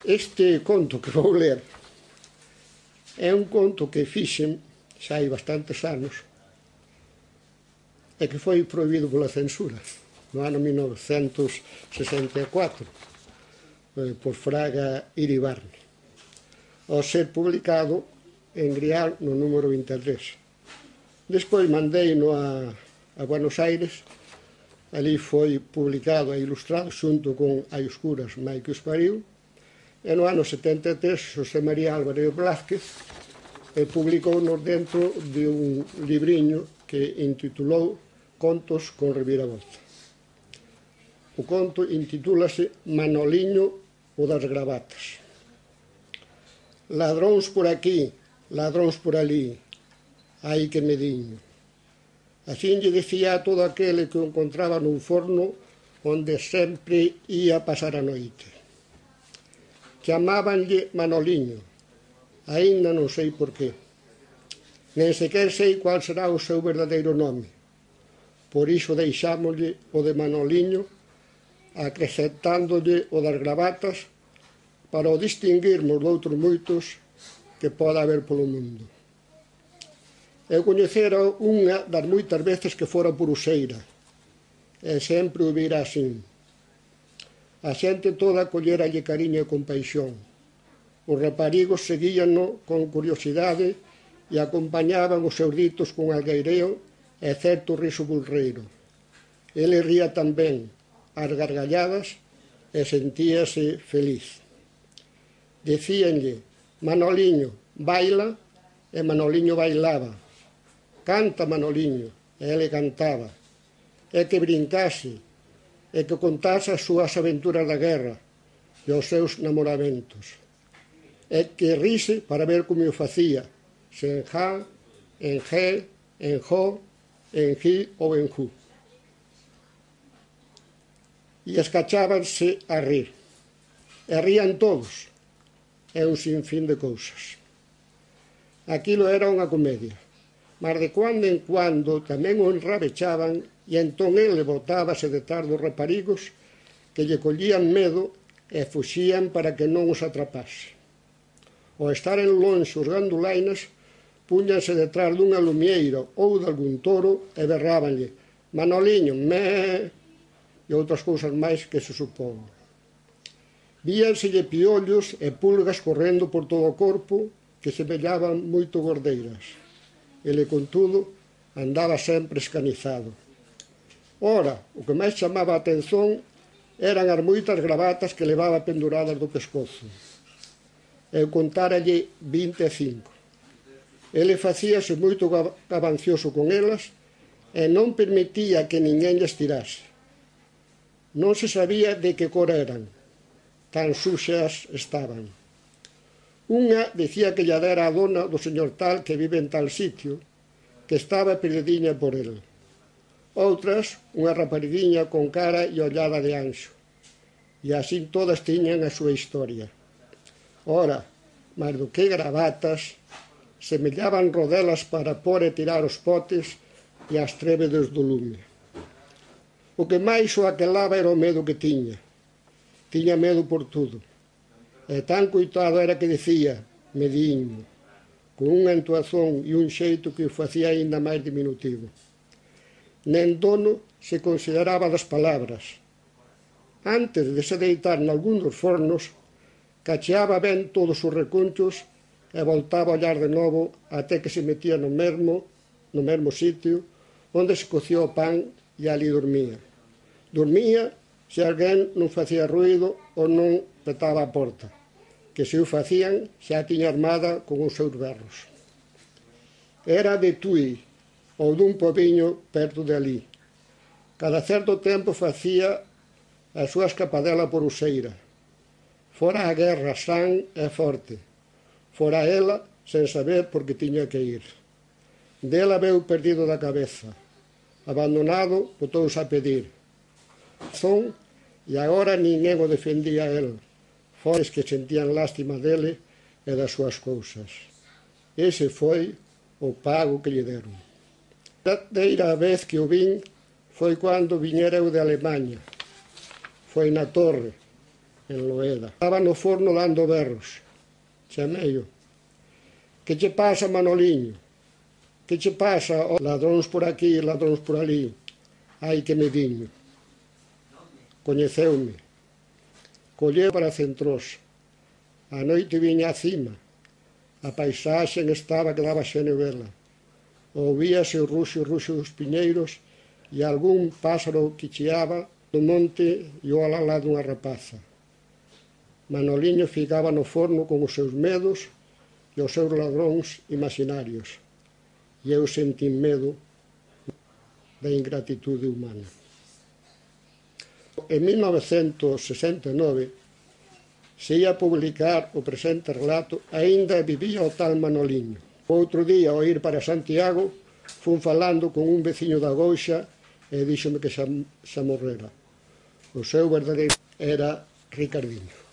Este conto que vou ler é un conto que fixen xa hai bastantes anos e que foi prohibido pola censura no ano 1964 por Fraga Iribarne, ao ser publicado en Grial no número 23. Despois mandeino a Buenos Aires, ali foi publicado e ilustrado xunto con Hai Oscuras, Mai que os pariu, e no ano 73 José María Álvarez Blázquez publicou-nos dentro de un libriño que intitulou Contos con reviravolta. O conto intitúlase Manoliño o das gravatas. Ladróns por aquí, ladróns por ali, ai que mediño. Así lle dicía a todo aquele que o encontraba nun forno onde sempre ia pasar a noite. Chamábanlle Manoliño, aínda non sei por qué. Nen sequer sei cual será o seu verdadeiro nome. Por iso deixámoslle o de Manoliño, acrescentándolle o das gravatas, para o distinguirmos de outros moitos que poda haber polo mundo. Eu coñecera unha das moitas veces que fora puruseira, e sempre o vira así. A xente toda colleralle cariño e compaixón. Os raparigos seguíano con curiosidade e acompañaban os seus ditos con algueireo e certo riso bulreiro. Ele ría tamén, ás gargalladas, e sentíase feliz. Dicíanlle, Manoliño, baila, e Manoliño bailaba. Canta, Manoliño, e ele cantaba. E que brincase, e que contase as súas aventuras da guerra e os seus namoramentos. E que rise para ver como o facía, se en ja, en je, en jo, en ji ou en ju. E escachábanse a rir. E rían todos, e un sinfín de cousas. Aquilo era unha comedia, mas de cando en cuando tamén o enrabechaban e entón ele botábase detrás dos raparigos que lle collían medo e fuxían para que non os atrapase. Ao estar en lonxe os gandulainas, púñanse detrás dunha lumieira ou de algún toro e berrábanlle Manoliño, me, e outras cousas máis que se supón. Víanselle piollos e pulgas correndo por todo o corpo que semellaban moito gordeiras. Ele, contudo, andaba sempre escanizado. Ora, o que máis chamaba a atención eran as moitas gravatas que levaba penduradas do pescozo. Eu contáralle 25. Ele facíase moito gabancioso con elas e non permitía que ninguén lles tirase. Non se sabía de que cor eran, tan suxas estaban. Unha dicía que lla dera a dona do señor tal que vive en tal sitio, que estaba perdidiña por el. Outras, unha rapariguiña con cara e ollada de anxo. E así todas tiñan a súa historia. Ora, mas do que gravatas, semellaban rodelas para pôr e tirar os potes e as trébedes do lume. O que máis o aquelaba era o medo que tiña. Tiña medo por tudo. E tan coitado era que dicía, mediño, con unha entoación e un xeito que o facía aínda máis diminutivo. Nen dono se consideraba das palabras. Antes de se deitar nalgún dos fornos, cacheaba ben todos os reconchos e voltaba a ollar de novo até que se metía no mesmo sitio onde se cocía o pan e ali dormía. Dormía se alguén non facía ruído ou non petaba a porta, que se o facían xa tiña armada con os seus berros. Era de Tui, ou dun pobiño perto de ali. Cada certo tempo facía a súa escapadela por Useira. Fora a guerra san e forte. Fora ela sen saber por que tiña que ir. Dela veu perdido da cabeza. Abandonado, botouse a pedir. Son, e agora ninguén o defendía a el. Fores que sentían lástima dele e das súas cousas. Ese foi o pago que lle deron. A primeira vez que o vin foi cando viñera eu de Alemaña. Foi na torre, en Loeda. Estaba no forno dando berros. Chameio. Que che pasa, Manoliño? Que che pasa? Oh, ladróns por aquí, ladróns por ali. Ai que me viño. Coñeceume. Colleu para Centrosa. A noite viña acima. A paisaxe estaba que daba xenevela. Ouvíase o ruxo dos piñeiros e algún páxaro que chiaba no monte e o alalá dunha rapaza. Manoliño ficaba no forno con os seus medos e os seus ladróns imaginarios. E eu sentín medo da ingratitude humana. En 1969 se ia publicar o presente relato, aínda vivía o tal Manoliño. Outro día, ao ir para Santiago, fun falando con un veciño da Gouxa e díxome que xa morrera. O seu verdadeiro era Ricardinho.